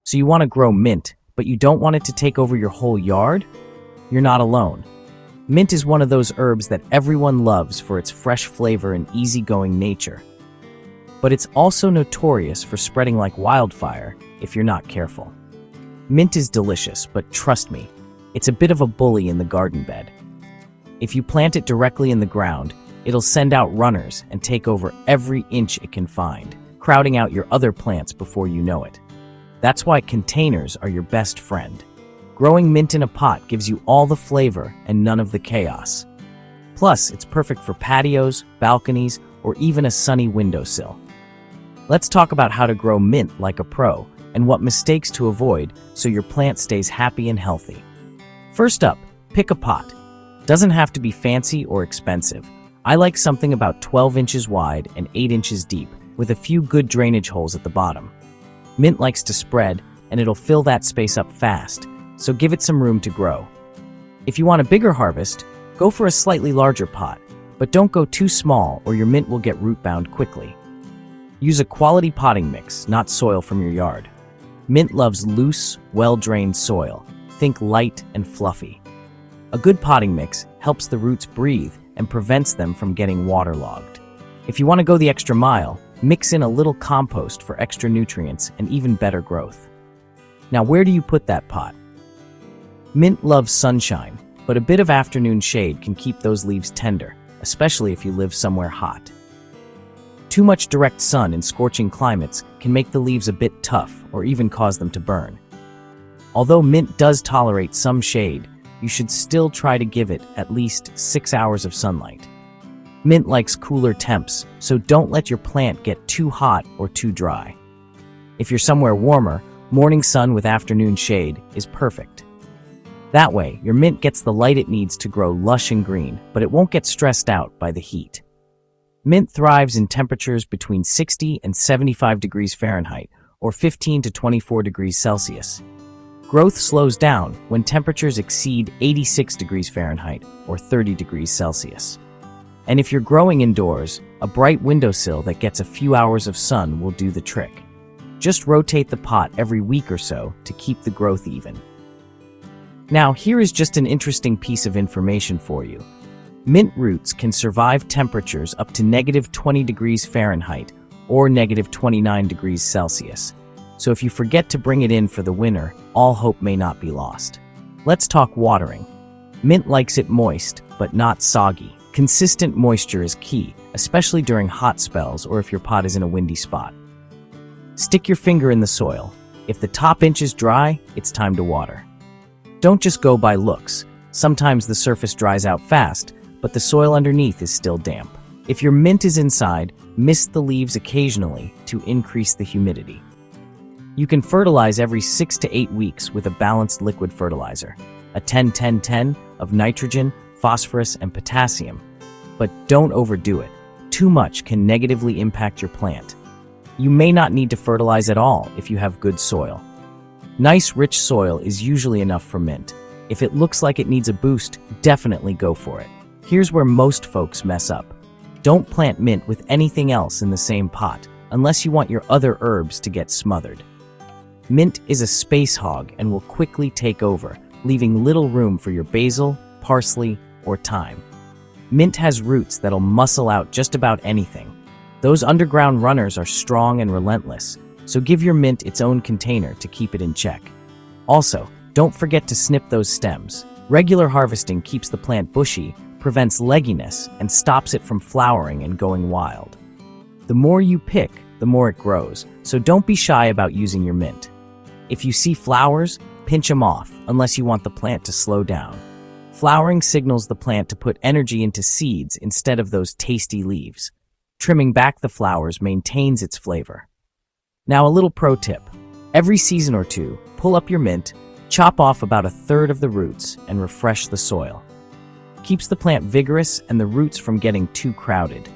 So you want to grow mint, but you don't want it to take over your whole yard? You're not alone. Mint is one of those herbs that everyone loves for its fresh flavor and easygoing nature. But it's also notorious for spreading like wildfire if you're not careful. Mint is delicious, but trust me, it's a bit of a bully in the garden bed. If you plant it directly in the ground, it'll send out runners and take over every inch it can find, crowding out your other plants before you know it. That's why containers are your best friend. Growing mint in a pot gives you all the flavor and none of the chaos. Plus, it's perfect for patios, balconies, or even a sunny windowsill. Let's talk about how to grow mint like a pro and what mistakes to avoid so your plant stays happy and healthy. First up, pick a pot. Doesn't have to be fancy or expensive. I like something about 12 inches wide and 8 inches deep, with a few good drainage holes at the bottom. Mint likes to spread, and it'll fill that space up fast, so give it some room to grow. If you want a bigger harvest, go for a slightly larger pot, but don't go too small or your mint will get root-bound quickly. Use a quality potting mix, not soil from your yard. Mint loves loose, well-drained soil. Think light and fluffy. A good potting mix helps the roots breathe and prevents them from getting waterlogged. If you want to go the extra mile, mix in a little compost for extra nutrients and even better growth. Now, where do you put that pot? Mint loves sunshine, but a bit of afternoon shade can keep those leaves tender, especially if you live somewhere hot. Too much direct sun in scorching climates can make the leaves a bit tough or even cause them to burn. Although mint does tolerate some shade, you should still try to give it at least 6 hours of sunlight. Mint likes cooler temps, so don't let your plant get too hot or too dry. If you're somewhere warmer, morning sun with afternoon shade is perfect. That way, your mint gets the light it needs to grow lush and green, but it won't get stressed out by the heat. Mint thrives in temperatures between 60 and 75 degrees Fahrenheit, or 15 to 24 degrees Celsius. Growth slows down when temperatures exceed 86 degrees Fahrenheit, or 30 degrees Celsius. And if you're growing indoors, a bright windowsill that gets a few hours of sun will do the trick. Just rotate the pot every week or so to keep the growth even. Now, here is just an interesting piece of information for you. Mint roots can survive temperatures up to -20 degrees Fahrenheit or -29 degrees Celsius. So if you forget to bring it in for the winter, all hope may not be lost. Let's talk watering. Mint likes it moist, but not soggy. Consistent moisture is key, especially during hot spells or if your pot is in a windy spot. Stick your finger in the soil. If the top inch is dry, it's time to water. Don't just go by looks. Sometimes the surface dries out fast, but the soil underneath is still damp. If your mint is inside, mist the leaves occasionally to increase the humidity. You can fertilize every 6 to 8 weeks with a balanced liquid fertilizer, a 10-10-10 of nitrogen, phosphorus, and potassium. But don't overdo it. Too much can negatively impact your plant. You may not need to fertilize at all if you have good soil. Nice, rich soil is usually enough for mint. If it looks like it needs a boost, definitely go for it. Here's where most folks mess up. Don't plant mint with anything else in the same pot, unless you want your other herbs to get smothered. Mint is a space hog and will quickly take over, leaving little room for your basil, parsley, or thyme. Mint has roots that'll muscle out just about anything. Those underground runners are strong and relentless, so give your mint its own container to keep it in check. Also, don't forget to snip those stems. Regular harvesting keeps the plant bushy, prevents legginess, and stops it from flowering and going wild. The more you pick, the more it grows, so don't be shy about using your mint. If you see flowers, pinch them off, unless you want the plant to slow down. Flowering signals the plant to put energy into seeds instead of those tasty leaves. Trimming back the flowers maintains its flavor. Now, a little pro tip. Every season or two, pull up your mint, chop off about 1/3 of the roots, and refresh the soil. Keeps the plant vigorous and the roots from getting too crowded.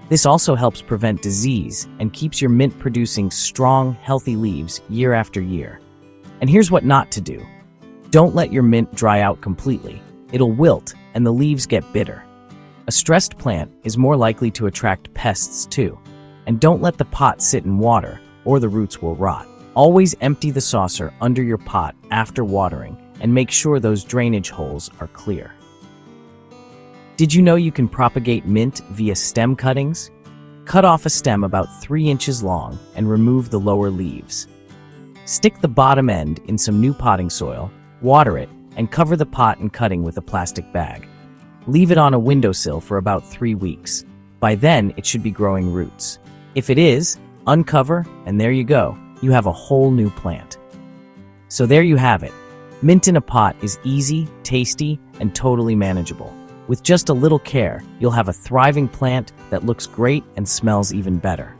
This also helps prevent disease and keeps your mint producing strong, healthy leaves year after year. And here's what not to do. Don't let your mint dry out completely. It'll wilt and the leaves get bitter. A stressed plant is more likely to attract pests too. And don't let the pot sit in water or the roots will rot. Always empty the saucer under your pot after watering and make sure those drainage holes are clear. Did you know you can propagate mint via stem cuttings? Cut off a stem about 3 inches long and remove the lower leaves. Stick the bottom end in some new potting soil, water it, and cover the pot and cutting with a plastic bag. Leave it on a windowsill for about 3 weeks. By then, it should be growing roots. If it is, uncover, and there you go. You have a whole new plant. So there you have it. Mint in a pot is easy, tasty, and totally manageable. With just a little care, you'll have a thriving plant that looks great and smells even better.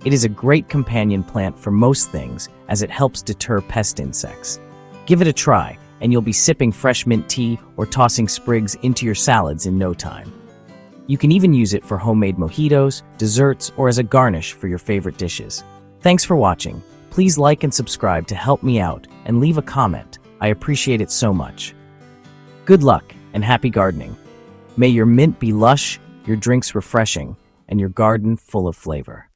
It is a great companion plant for most things as it helps deter pest insects. Give it a try, and you'll be sipping fresh mint tea or tossing sprigs into your salads in no time. You can even use it for homemade mojitos, desserts, or as a garnish for your favorite dishes. Thanks for watching. Please like and subscribe to help me out and leave a comment. I appreciate it so much. Good luck and happy gardening. May your mint be lush, your drinks refreshing, and your garden full of flavor.